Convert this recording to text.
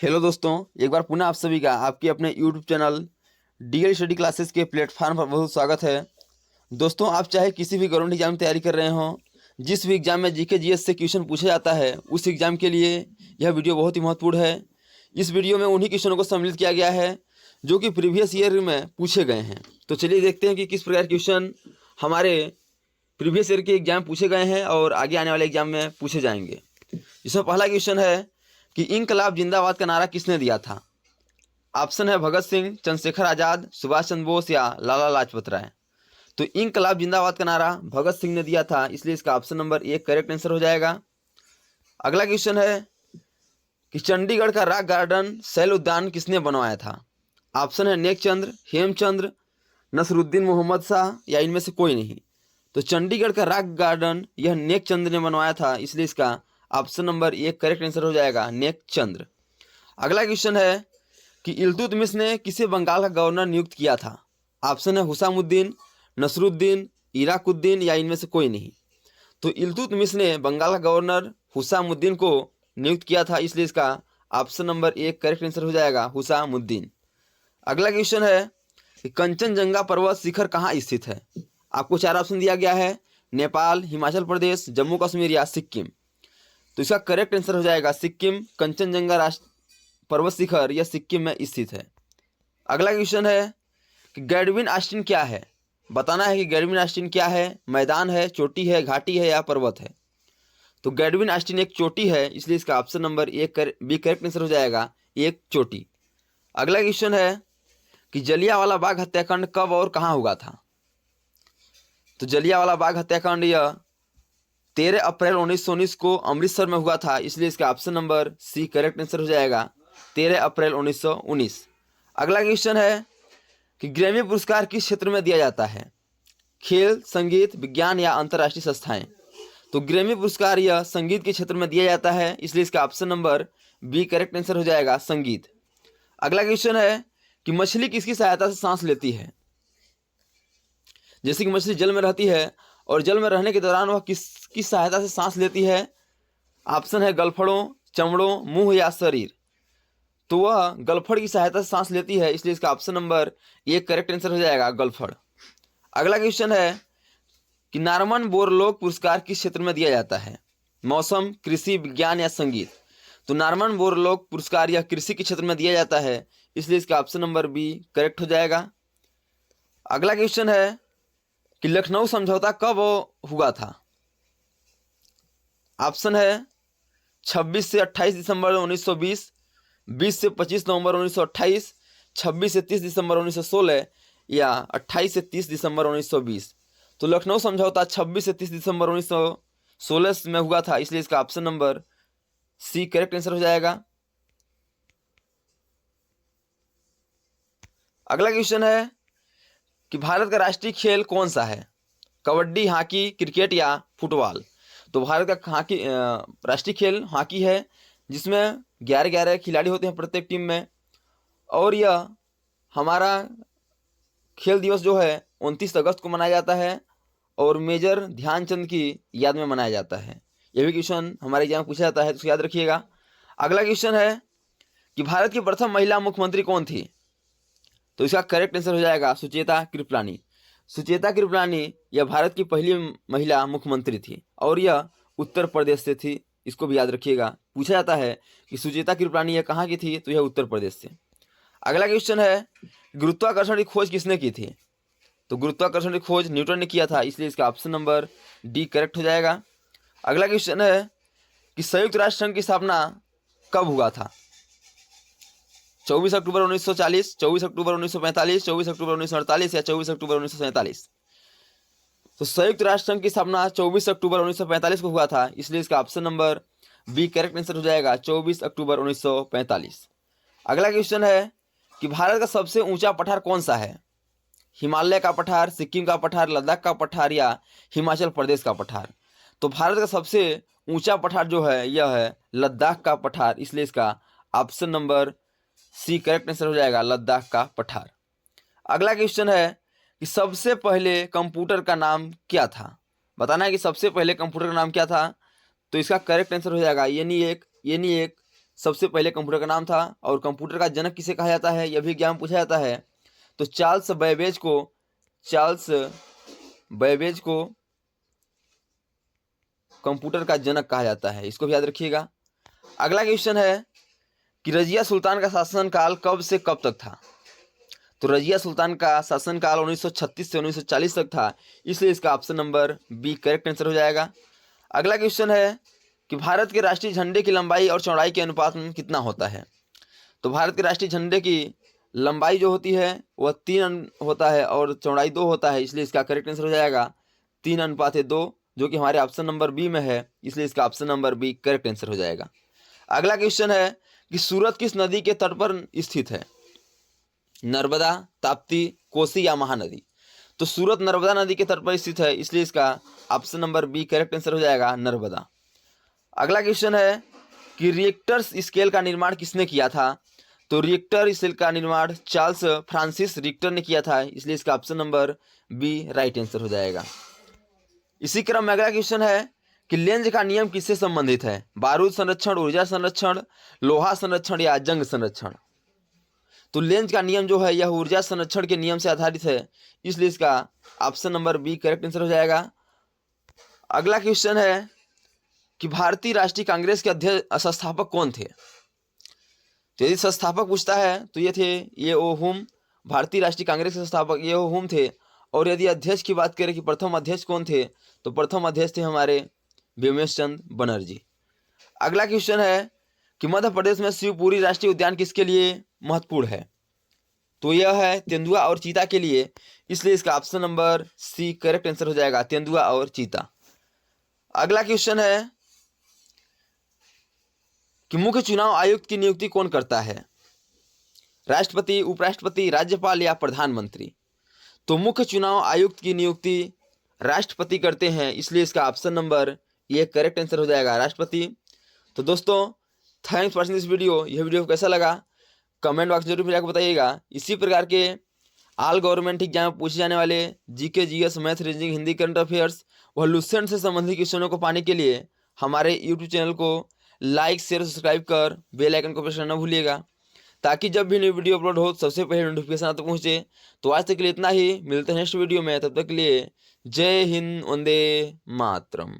Hello दोस्तों, एक बार पुनः आप सभी का आपके अपने YouTube channel DL study classes के प्लेटफॉर्म पर बहुत स्वागत है। दोस्तों, आप चाहे किसी भी गवर्नमेंट एग्जाम की तैयारी कर रहे हों, जिस भी एग्जाम में जीके जीएस से क्वेश्चन पूछा जाता है, उस एग्जाम के लिए यह वीडियो बहुत ही महत्वपूर्ण है। इस वीडियो में उन्हीं क्वेश्चनों को सम्मिलित किया गया है जो कि प्रीवियस ईयर में पूछे गए हैं। तो चलिए देखते हैं कि किस प्रकार क्वेश्चन हमारे प्रीवियस ईयर के एग्जाम पूछे गए हैं और आगे आने वाले एग्जाम में पूछे जाएंगे। इसमें पहला क्वेश्चन है कि इंकलाब जिंदाबाद का नारा किसने दिया था। ऑप्शन है भगत सिंह, चंद्रशेखर आज़ाद, सुभाष चंद्र बोस या लाला लाजपत राय। तो इंकलाब जिंदाबाद का नारा भगत सिंह ने दिया था, इसलिए इसका ऑप्शन नंबर 1 करेक्ट आंसर हो जाएगा। अगला क्वेश्चन है कि चंडीगढ़ का रॉक गार्डन शैल उद्यान किसने बनवाया था। ऑप्शन है नेकचंद्र, हेमचंद्र, नसरुद्दीन मोहम्मद शाह या इनमें से कोई नहीं। तो चंडीगढ़ का रॉक गार्डन यह नेकचंद्र ने बनवाया था, इसलिए इसका ऑप्शन नंबर 1 करेक्ट आंसर हो जाएगा, नेकचंद्र। अगला क्वेश्चन है कि इल्तुतमिश ने किसे बंगाल का गवर्नर नियुक्त किया था। ऑप्शन है हुसामुद्दीन, नसरुद्दीन, इराकुद्दीन या इनमें से कोई नहीं। तो इल्तुतमिश ने बंगाल का गवर्नर हुसामुद्दीन को नियुक्त किया था, इसलिए इसका ऑप्शन नंबर 1 करेक्ट आंसर हो जाएगा, हुसामुद्दीन। अगला क्वेश्चन है कि कंचनजंगा पर्वत शिखर कहाँ स्थित है। आपको 4 ऑप्शन दिया गया है, नेपाल, हिमाचल प्रदेश, जम्मू कश्मीर या सिक्किम। तो इसका करेक्ट आंसर हो जाएगा सिक्किम। कंचनजंगा राष्ट्र पर्वत शिखर यह सिक्किम में स्थित है। अगला क्वेश्चन है कि गैडविन ऑस्टिन क्या है। बताना है कि गैडविन ऑस्टिन क्या है, मैदान है, चोटी है, घाटी है या पर्वत है। तो गैडविन ऑस्टिन एक चोटी है, इसलिए इसका option number 1 B correct answer हो जाएगा, एक चोटी। अगला क्वेश्चन है कि जलियांवाला बाग हत्याकांड कब और कहाँ हुआ था। तो जलियांवाला बाग हत्याकांड यह 13 अप्रैल 1919 को अमृतसर में हुआ था, इसलिए इसका option number C correct answer हो जाएगा, 13 अप्रैल 1919। अगला क्वेश्चन है कि ग्रैमी पुरस्कार किस क्षेत्र में दिया जाता है। खेल, संगीत, विज्ञान या अंतर्राष्ट्रीय संस्थाएं। तो ग्रैमी पुरस्कार यह संगीत के क्षेत्र में दिया जाता है, इसलिए इसका option number B correct answer हो जाएगा, संगीत। अगला क्वेश्चन है कि मछली किसकी सहायता से सांस लेती है। जैसे कि मछली जल में रहती है और जल में रहने के दौरान वह किसकी सहायता से सांस लेती है। ऑप्शन है गलफड़ों, चमड़ों, मुंह या शरीर। तो वह गलफड़ की सहायता से सांस लेती है, इसलिए इसका ऑप्शन नंबर 1 करेक्ट आंसर हो जाएगा, गलफड़। अगला क्वेश्चन है कि नारमन बोरलोग पुरस्कार किस क्षेत्र में दिया जाता है। मौसम, कृषि, विज्ञान या संगीत। तो नारमन बोरलोग पुरस्कार यह कृषि के क्षेत्र में दिया जाता है, इसलिए इसका ऑप्शन नंबर बी करेक्ट हो जाएगा। अगला क्वेश्चन है कि लखनऊ समझौता कब हुआ था। ऑप्शन है 26 से 28 दिसंबर 1920, 20 से 25 नवंबर 1928, 26 से 30 दिसंबर 1916 या 28 से 30 दिसंबर 1920। तो लखनऊ समझौता 26 से 30 दिसंबर 1916 में हुआ था, इसलिए इसका option number C correct answer हो जाएगा। अगला क्वेश्चन है कि भारत का राष्ट्रीय खेल कौन सा है। कबड्डी, हॉकी, क्रिकेट या फुटबॉल। तो भारत का राष्ट्रीय खेल हॉकी है, जिसमें 11-11 खिलाड़ी होते हैं प्रत्येक टीम में। और यह हमारा खेल दिवस जो है 29 अगस्त को मनाया जाता है और मेजर ध्यानचंद की याद में मनाया जाता है। यह भी क्वेश्चन हमारे एग्जाम में पूछा जाता है, तो याद रखिएगा। अगला क्वेश्चन है कि भारत की प्रथम महिला मुख्यमंत्री कौन थी। तो इसका करेक्ट आंसर हो जाएगा सुचेता कृपलानी। सुचेता कृपलानी यह भारत की पहली महिला मुख्यमंत्री थी और यह उत्तर प्रदेश से थी। इसको भी याद रखिएगा, पूछा जाता है कि सुचेता कृपलानी यह कहाँ की थी, तो यह उत्तर प्रदेश से। अगला क्वेश्चन है गुरुत्वाकर्षण की खोज किसने की थी। तो गुरुत्वाकर्षण की खोज न्यूटन ने किया था, इसलिए इसका ऑप्शन नंबर डी करेक्ट हो जाएगा। अगला क्वेश्चन है कि संयुक्त राष्ट्र संघ की स्थापना कब हुआ था। 24 अक्टूबर 1940, 24 अक्टूबर 1945, 24 अक्टूबर 1948 या 24 अक्टूबर 1947। तो संयुक्त राष्ट्र संघ की स्थापना 24 अक्टूबर 1945 को हुआ था, इसलिए इसका option number B correct answer हो जाएगा, 24 अक्टूबर 1945। अगला क्वेश्चन है कि भारत का सबसे ऊंचा पठार कौन सा है। हिमालय का पठार, सिक्किम का पठार, लद्दाख का पठार या हिमाचल प्रदेश का पठार। तो भारत का सबसे ऊंचा पठार जो है यह है लद्दाख का पठार, इसलिए इसका option number C correct answer हो जाएगा, लद्दाख का पठार। अगला क्वेश्चन है कि सबसे पहले कंप्यूटर का नाम क्या था। बताना है कि सबसे पहले कंप्यूटर का नाम क्या था। तो इसका करेक्ट आंसर हो जाएगा ENIAC सबसे पहले कंप्यूटर का नाम था और कंप्यूटर का जनक किसे कहा जाता है, यह भी एग्जाम में पूछा जाता है। तो चार्ल्स बैबेज को कंप्यूटर का जनक कहा जाता है, इसको भी याद रखिएगा। अगला क्वेश्चन है कि रजिया सुल्तान का शासनकाल कब से कब तक था। तो रजिया सुल्तान का शासनकाल 1936 से 1940 तक था, इसलिए इसका option number B correct answer हो जाएगा। अगला क्वेश्चन है कि भारत के राष्ट्रीय झंडे की लंबाई और चौड़ाई के अनुपात में कितना होता है। तो भारत के राष्ट्रीय झंडे की लंबाई जो होती है वह 3 होता है और चौड़ाई 2 होता है, इसलिए इसका करेक्ट आंसर हो जाएगा 3:2, जो कि हमारे ऑप्शन नंबर बी में है, इसलिए इसका option number B correct answer हो जाएगा। अगला क्वेश्चन है कि सूरत किस नदी के तट पर स्थित है, नर्मदा, ताप्ती, कोसी या महानदी। तो सूरत नर्मदा नदी के तट पर स्थित है, इसलिए इसका option number B correct answer हो जाएगा, नर्मदा। अगला क्वेश्चन है कि रिएक्टर स्केल का निर्माण किसने किया था। तो रिएक्टर स्केल का निर्माण चार्ल्स फ्रांसिस रिक्टर ने किया था, इसलिए इसका option number B right answer हो जाएगा। इसी क्रम में अगला क्वेश्चन है कि लेंज का नियम किससे संबंधित है, बारूद संरक्षण, ऊर्जा संरक्षण, लोहा संरक्षण या जंग संरक्षण। तो लेंज का नियम जो है यह ऊर्जा संरक्षण के नियम से आधारित है, इसलिए इसका option number B correct answer हो जाएगा। अगला क्वेश्चन है कि भारतीय राष्ट्रीय कांग्रेस के अध्यक्ष संस्थापक कौन थे। तो यदि संस्थापक पूछता है तो ये ओ हुम, भारतीय राष्ट्रीय कांग्रेस के संस्थापक ये ओ हुम थे। और यदि अध्यक्ष की बात करें कि प्रथम अध्यक्ष कौन थे, तो प्रथम अध्यक्ष थे हमारे भीमेश चंद्र बनर्जी। अगला क्वेश्चन है कि मध्य प्रदेश में शिवपुरी राष्ट्रीय उद्यान किसके लिए महत्वपूर्ण है। तो यह है तेंदुआ और चीता के लिए, इसलिए इसका option number C correct answer हो जाएगा, तेंदुआ और चीता। अगला क्वेश्चन है कि मुख्य चुनाव आयुक्त की नियुक्ति कौन करता है, राष्ट्रपति, उपराष्ट्रपति, राज्यपाल या प्रधानमंत्री। तो मुख्य चुनाव आयुक्त की नियुक्ति राष्ट्रपति करते हैं, इसलिए इसका ऑप्शन नंबर ये करेक्ट आंसर हो जाएगा, राष्ट्रपति। तो दोस्तों thanks for watching this video. यह वीडियो कैसा लगा कमेंट बॉक्स जरूर जाकर बताइएगा। इसी प्रकार के ऑल गवर्नमेंट एग्जाम में पूछे जाने वाले GK, GS, math, reasoning, Hindi, current affairs व लुसेंट से संबंधित क्वेश्चनों को पाने के लिए हमारे यूट्यूब चैनल को लाइक, शेयर, सब्सक्राइब कर बेल आइकन को प्रेस करना भूलिएगा, ताकि जब भी नई वीडियो अपलोड हो सबसे पहले नोटिफिकेशन आप तक पहुँचे। तो आज तक के लिए इतना ही, मिलते हैं नेक्स्ट वीडियो में, तब तक के लिए जय हिंद, वंदे मातरम।